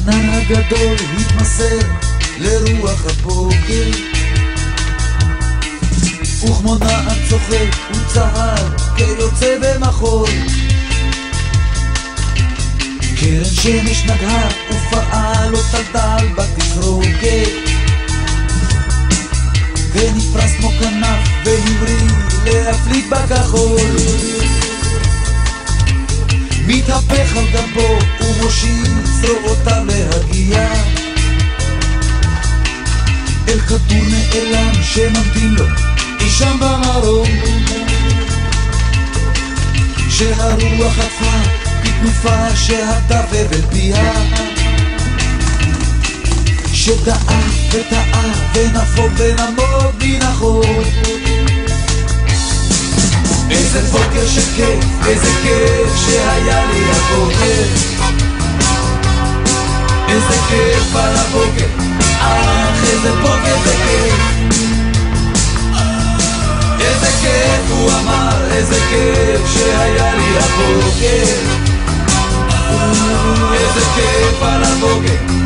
הענן הגדול התמסר לרוח הבוקר, וכמו נען צוחק הוא צהל כיוצא במחול. קרן שמש נגעה ופעל לו טלטל בתסרוקת, ונפרס כמו כנף והמריא להפליג בכחול. מתהפך על גבו ומושיט זרועותיו להגיע אל כדור נעלם שממתין לו אי שם במרום. שהרוח חטפה בתנופה שהטף אל פיה, שטעה וטעה ונפול ונמוג מן החול. איזה בוקר שכיף, איזה כיף שהיה לי הבוקר, איזה כיף על הבוקר, איזה בוקר זה כיף. איזה כיף הוא אמר, איזה כיף שהיה לי הבוקר, איזה כיף על הבוקר,